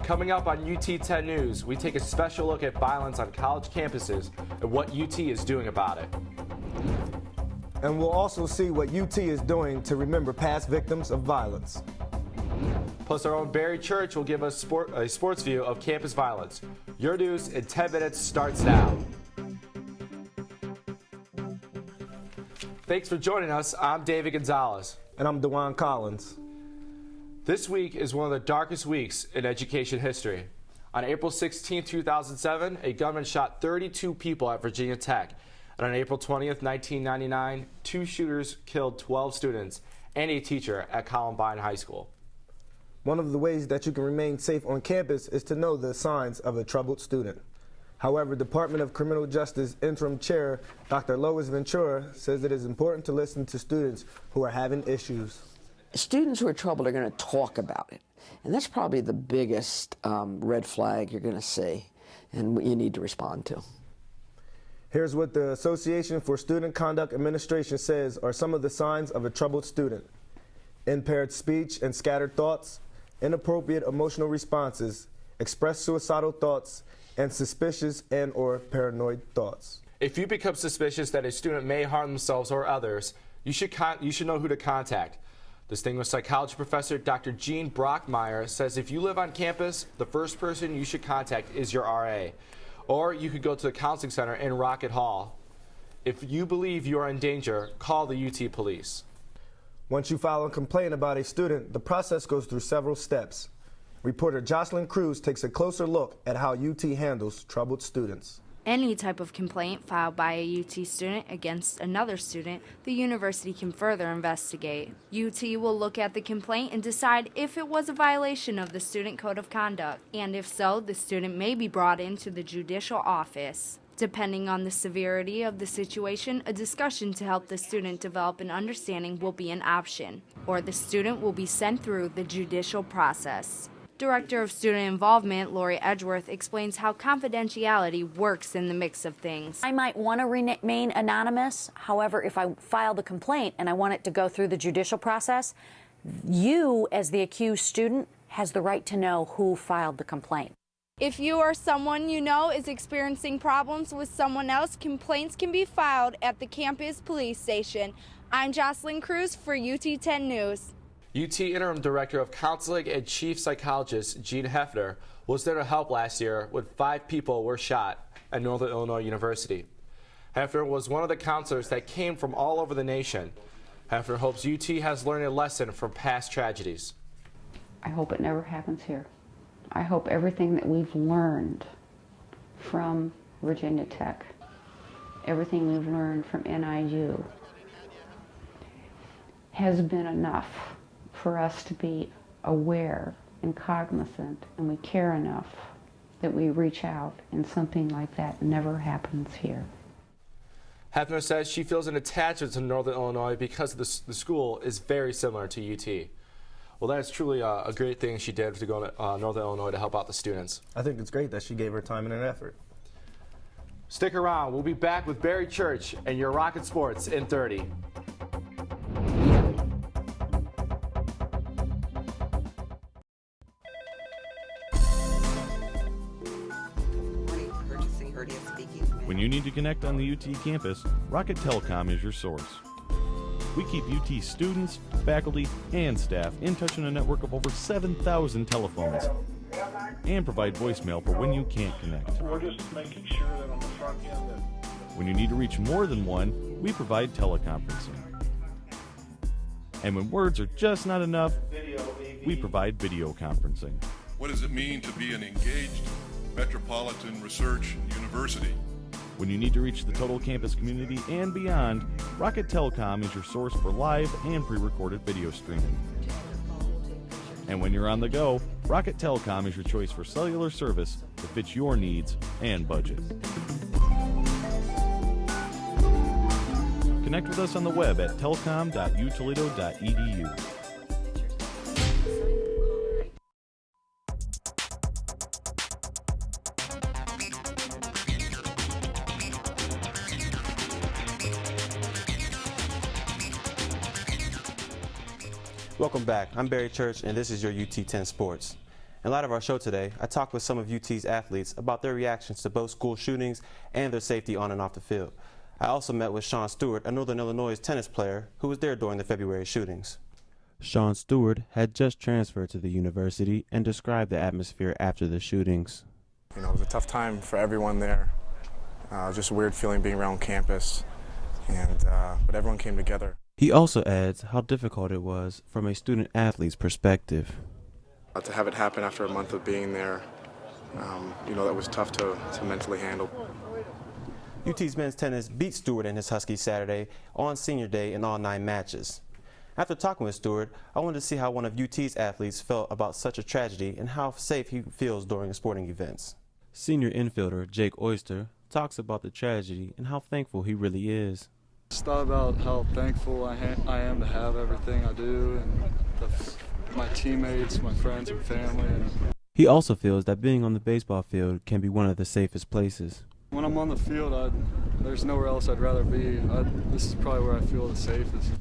Coming up on UT 10 News, we take a special look at violence on college campuses and what UT is doing about it. And we'll also see what UT is doing to remember past victims of violence. Plus, our own Barry Church will give us a sports view of campus violence. Your news in 10 minutes starts now. Thanks for joining us. I'm David Gonzalez. And I'm DeJuan Collins. This week is one of the darkest weeks in education history. On April 16, 2007, a gunman shot 32 people at Virginia Tech. And on April 20th, 1999, 2 shooters killed 12 students and a teacher at Columbine High School. One of the ways that you can remain safe on campus is to know the signs of a troubled student. However, Department of Criminal Justice Interim Chair Dr. Lois Ventura says it is important to listen to students who are having issues. Students who are troubled are going to talk about it, and that's probably the biggest red flag you're going to see and what you need to respond to. Here's what the Association for Student Conduct Administration says are some of the signs of a troubled student: impaired speech and scattered thoughts, inappropriate emotional responses, expressed suicidal thoughts, and suspicious and/or paranoid thoughts. If you become suspicious that a student may harm themselves or others, you should know who to contact. Distinguished psychology professor Dr. Gene Brockmeyer says if you live on campus, the first person you should contact is your RA. Or you could go to the counseling center in Rocket Hall. If you believe you are in danger, call the UT police. Once you file a complaint about a student, the process goes through several steps. Reporter Jocelyn Cruz takes a closer look at how UT handles troubled students. Any type of complaint filed by a UT student against another student, the university can further investigate. UT will look at the complaint and decide if it was a violation of the Student Code of Conduct, and if so, the student may be brought into the judicial office. Depending on the severity of the situation, a discussion to help the student develop an understanding will be an option, or the student will be sent through the judicial process. Director of Student Involvement, Lori Edgeworth, explains how confidentiality works in the mix of things. I might want to remain anonymous. However, if I file the complaint and I want it to go through the judicial process, you, as the accused student, has the right to know who filed the complaint. If you or someone you know is experiencing problems with someone else, complaints can be filed at the campus police station. I'm Jocelyn Cruz for UT 10 News. UT Interim Director of Counseling and Chief Psychologist Gene Hefner was there to help last year when 5 people were shot at Northern Illinois University. Hefner was one of the counselors that came from all over the nation. Hefner hopes UT has learned a lesson from past tragedies. I hope it never happens here. I hope everything that we've learned from Virginia Tech, everything we've learned from NIU, has been enough for us to be aware and cognizant, and we care enough that we reach out, and something like that never happens here. Hefner says she feels an attachment to Northern Illinois because the school is very similar to UT. Well, that's truly a great thing she did to go to Northern Illinois to help out the students. I think it's great that she gave her time and an effort. Stick around. We'll be back with Barry Church and your Rocket Sports in 30. When you need to connect on the UT campus, Rocket Telecom is your source. We keep UT students, faculty, and staff in touch on a network of over 7,000 telephones and provide voicemail for when you can't connect. We're just making sure that on the front end that... When you need to reach more than one, we provide teleconferencing. And when words are just not enough, we provide video conferencing. What does it mean to be an engaged metropolitan research university? When you need to reach the total campus community and beyond, Rocket Telecom is your source for live and pre-recorded video streaming. And when you're on the go, Rocket Telecom is your choice for cellular service that fits your needs and budget. Connect with us on the web at telecom.utoledo.edu. Welcome back. I'm Barry Church, and this is your UT 10 Sports. In light of our show today, I talked with some of UT's athletes about their reactions to both school shootings and their safety on and off the field. I also met with Sean Stewart, a Northern Illinois tennis player who was there during the February shootings. Sean Stewart had just transferred to the university and described the atmosphere after the shootings. You know, it was a tough time for everyone there. Just a weird feeling being around campus, but everyone came together. He also adds how difficult it was from a student-athlete's perspective. To have it happen after a month of being there, that was tough to mentally handle. UT's men's tennis beat Stewart and his Huskies Saturday on senior day in all 9 matches. After talking with Stewart, I wanted to see how one of UT's athletes felt about such a tragedy and how safe he feels during sporting events. Senior infielder Jake Oyster talks about the tragedy and how thankful he really is. Just thought about how thankful I am to have everything I do and my teammates, my friends and family. He also feels that being on the baseball field can be one of the safest places. When I'm on the field, there's nowhere else I'd rather be. This is probably where I feel the safest.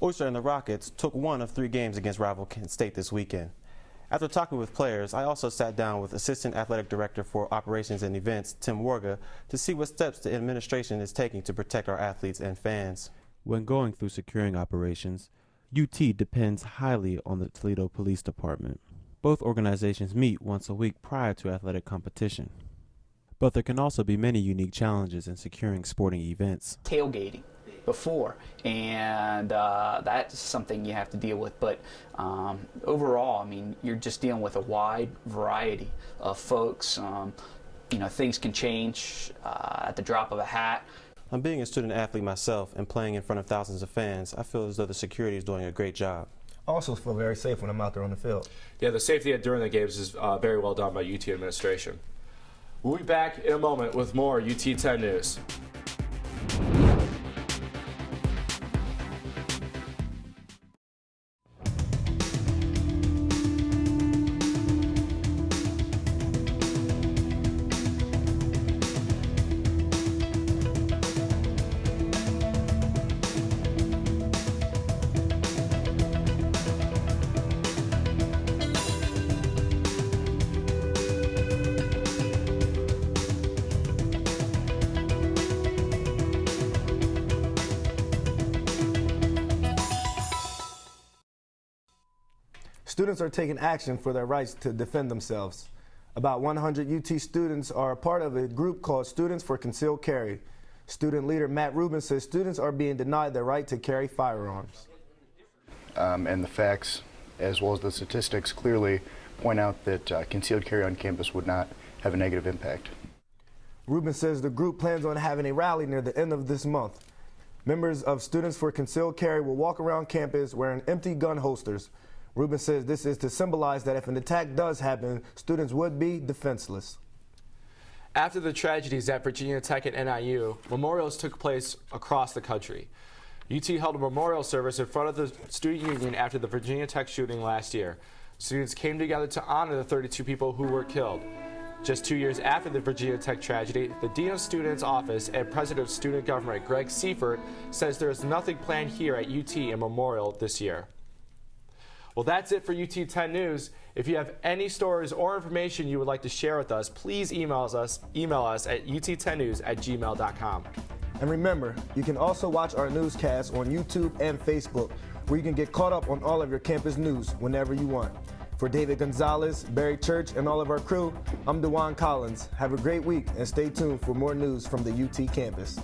Oyster and the Rockets took 1 of 3 games against rival Kent State this weekend. After talking with players, I also sat down with Assistant Athletic Director for Operations and Events, Tim Warga, to see what steps the administration is taking to protect our athletes and fans. When going through securing operations, UT depends highly on the Toledo Police Department. Both organizations meet once a week prior to athletic competition. But there can also be many unique challenges in securing sporting events. Tailgating before, and that's something you have to deal with. But overall, I mean, you're just dealing with a wide variety of folks. Things can change at the drop of a hat. I'm being a student athlete myself and playing in front of thousands of fans. I feel as though the security is doing a great job. I also feel very safe when I'm out there on the field. Yeah, the safety during the games is very well done by UT administration. We'll be back in a moment with more UT 10 News. Students are taking action for their rights to defend themselves. About 100 UT students are a part of a group called Students for Concealed Carry. Student leader Matt Rubin says students are being denied their right to carry firearms. And the facts, as well as the statistics, clearly point out that concealed carry on campus would not have a negative impact. Rubin says the group plans on having a rally near the end of this month. Members of Students for Concealed Carry will walk around campus wearing empty gun holsters. Rubin says this is to symbolize that if an attack does happen, students would be defenseless. After the tragedies at Virginia Tech and NIU, memorials took place across the country. UT held a memorial service in front of the student union after the Virginia Tech shooting last year. Students came together to honor the 32 people who were killed. Just 2 years after the Virginia Tech tragedy, the Dean of Students Office and President of Student Government, Greg Seifert, says there is nothing planned here at UT in memorial this year. Well, that's it for UT 10 News. If you have any stories or information you would like to share with us, please email us at ut10news@gmail.com. And remember, you can also watch our newscasts on YouTube and Facebook, where you can get caught up on all of your campus news whenever you want. For David Gonzalez, Barry Church, and all of our crew, I'm DeJuan Collins. Have a great week and stay tuned for more news from the UT campus.